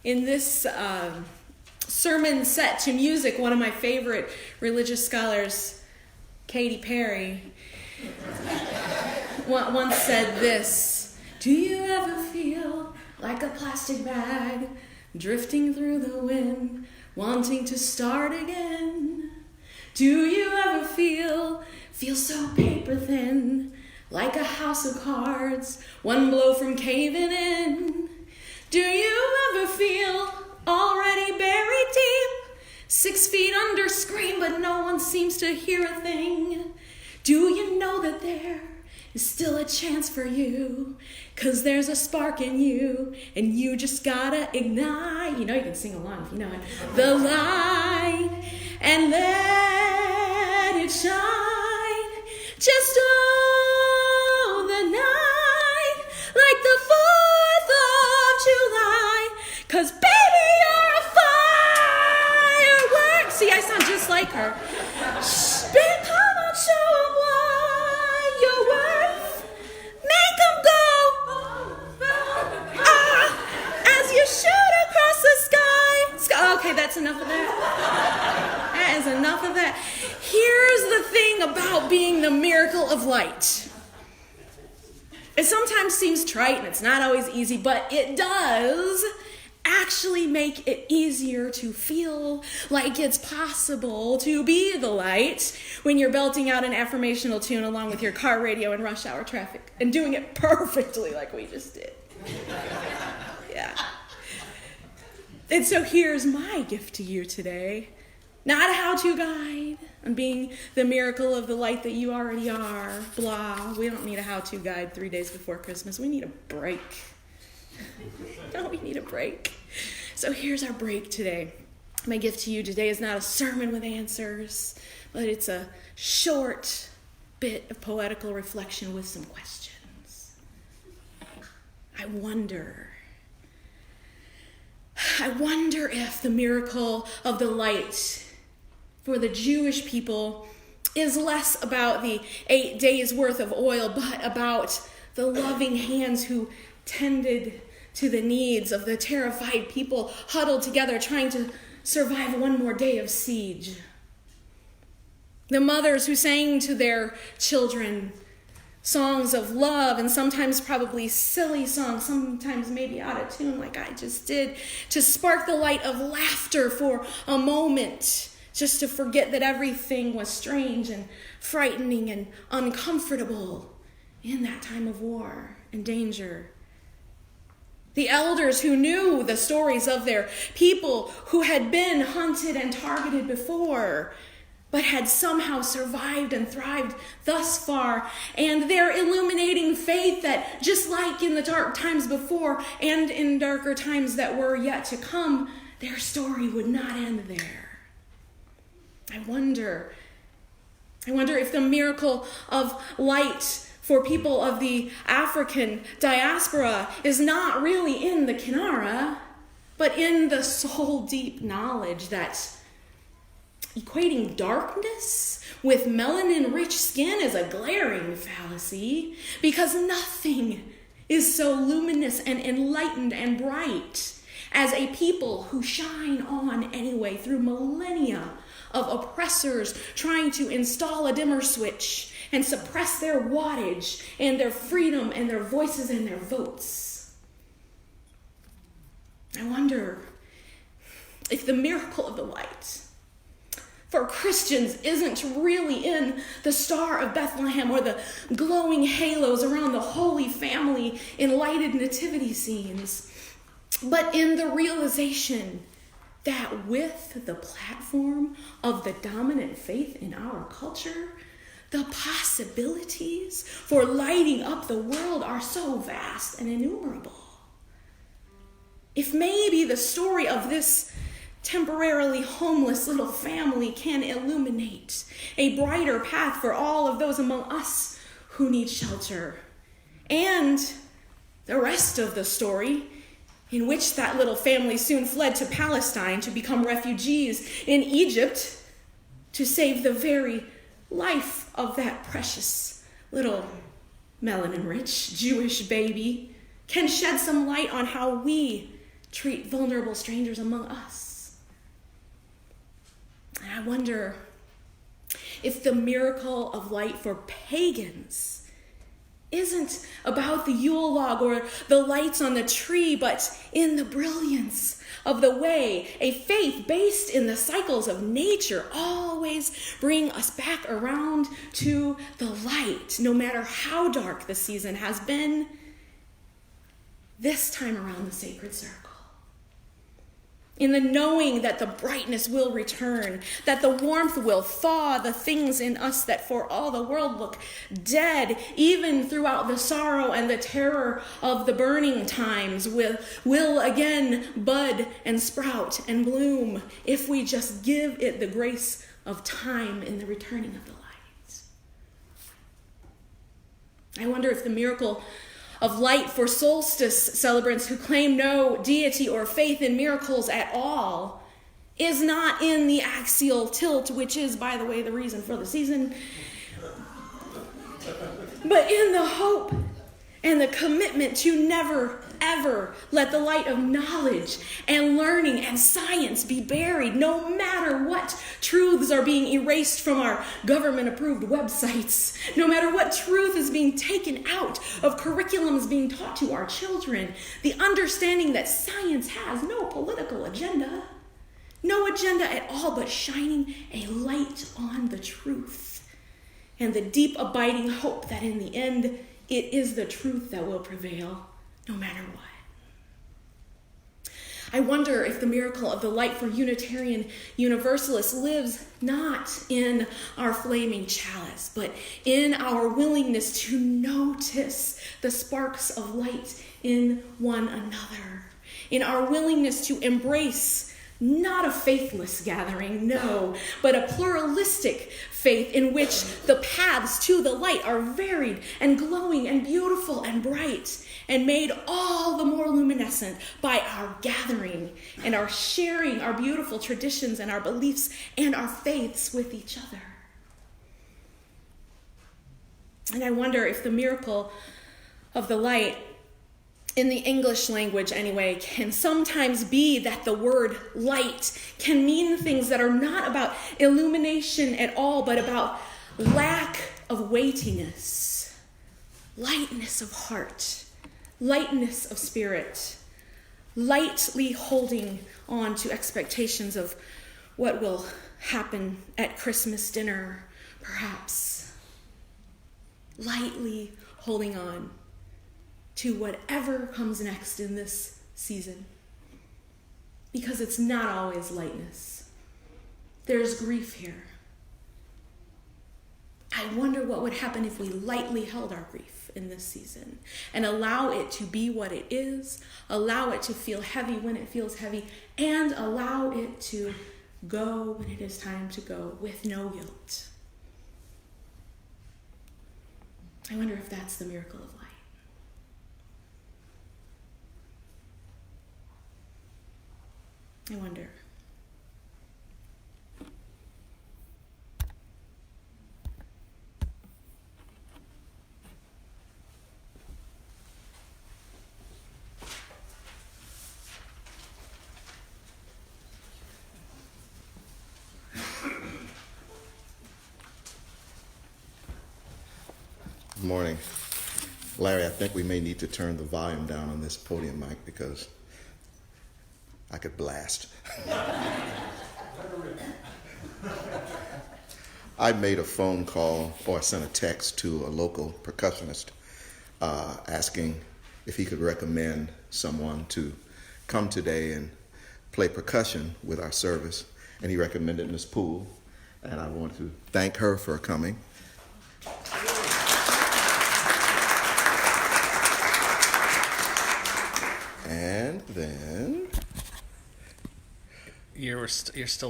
In this sermon set to music, one of my favorite religious scholars, Katy Perry, once said this: "Do you ever feel like a plastic bag drifting through the wind, wanting to start again? Do you ever feel so paper thin, like a house of cards, one blow from caving in? Do you ever feel already buried deep, 6 feet under, scream, but no one seems to hear a thing? Do you know that there is still a chance for you, 'cause there's a spark in you, and you just gotta ignite," you can sing along if you know it, "the light and let it shine, just hold the night like the 4th of July, 'cause baby you're a firework." See, I sound just like her. Babe, come on, show 'em what you're worth. Make 'em go as you shoot across the sky. Okay, that's enough of that. That is enough of that. Here's the thing about being the miracle of light. It sometimes seems trite and it's not always easy, but it does actually make it easier to feel like it's possible to be the light when you're belting out an affirmational tune along with your car radio in rush hour traffic and doing it perfectly like we just did. Yeah. And so here's my gift to you today. Not a how-to guide on being the miracle of the light that you already are. Blah. We don't need a how-to guide 3 days before Christmas. We need a break. Don't we need a break? So here's our break today. My gift to you today is not a sermon with answers, but it's a short bit of poetical reflection with some questions. I wonder if the miracle of the light for the Jewish people is less about the 8 days worth of oil, but about the loving hands who tended to the needs of the terrified people huddled together trying to survive one more day of siege. The mothers who sang to their children songs of love, and sometimes probably silly songs, sometimes maybe out of tune like I just did, to spark the light of laughter for a moment, just to forget that everything was strange and frightening and uncomfortable in that time of war and danger. The elders who knew the stories of their people who had been hunted and targeted before, but had somehow survived and thrived thus far, and their illuminating faith that just like in the dark times before and in darker times that were yet to come, their story would not end there. I wonder if the miracle of light for people of the African diaspora is not really in the Kinara, but in the soul-deep knowledge that equating darkness with melanin-rich skin is a glaring fallacy, because nothing is so luminous and enlightened and bright as a people who shine on anyway through millennia of oppressors trying to install a dimmer switch and suppress their wattage and their freedom and their voices and their votes. I wonder if the miracle of the light for Christians isn't really in the Star of Bethlehem or the glowing halos around the Holy Family in lighted nativity scenes, but in the realization that with the platform of the dominant faith in our culture, the possibilities for lighting up the world are so vast and innumerable. If maybe the story of this temporarily homeless little family can illuminate a brighter path for all of those among us who need shelter, and the rest of the story, in which that little family soon fled to Palestine to become refugees in Egypt to save the very life of that precious little melanin-rich Jewish baby, can shed some light on how we treat vulnerable strangers among us. And I wonder if the miracle of light for pagans isn't about the Yule log or the lights on the tree, but in the brilliance of the way a faith based in the cycles of nature always bring us back around to the light, no matter how dark the season has been, this time around the sacred circle. In the knowing that the brightness will return, that the warmth will thaw the things in us that for all the world look dead, even throughout the sorrow and the terror of the burning times, will again bud and sprout and bloom if we just give it the grace of time in the returning of the light. I wonder if the miracle of light for solstice celebrants who claim no deity or faith in miracles at all is not in the axial tilt, which is, by the way, the reason for the season, but in the hope and the commitment to never, ever let the light of knowledge and learning and science be buried, no matter what truths are being erased from our government-approved websites, no matter what truth is being taken out of curriculums being taught to our children, the understanding that science has no political agenda, no agenda at all, but shining a light on the truth and the deep abiding hope that in the end, it is the truth that will prevail, no matter what. I wonder if the miracle of the light for Unitarian Universalists lives not in our flaming chalice, but in our willingness to notice the sparks of light in one another, in our willingness to embrace not a faithless gathering, no, but a pluralistic faith in which the paths to the light are varied and glowing and beautiful and bright and made all the more luminescent by our gathering and our sharing our beautiful traditions and our beliefs and our faiths with each other. And I wonder if the miracle of the light, in the English language anyway, can sometimes be that the word light can mean things that are not about illumination at all, but about lack of weightiness, lightness of heart, lightness of spirit, lightly holding on to expectations of what will happen at Christmas dinner, perhaps. Lightly holding on to whatever comes next in this season. Because it's not always lightness. There's grief here. I wonder what would happen if we lightly held our grief in this season and allow it to be what it is, allow it to feel heavy when it feels heavy, and allow it to go when it is time to go with no guilt. I wonder if that's the miracle of life. I wonder. Good morning. Larry, I think we may need to turn the volume down on this podium mic because I could blast. I made a phone call or I sent a text to a local percussionist asking if he could recommend someone to come today and play percussion with our service. And he recommended Ms. Poole, and I want to thank her for coming. And then You're still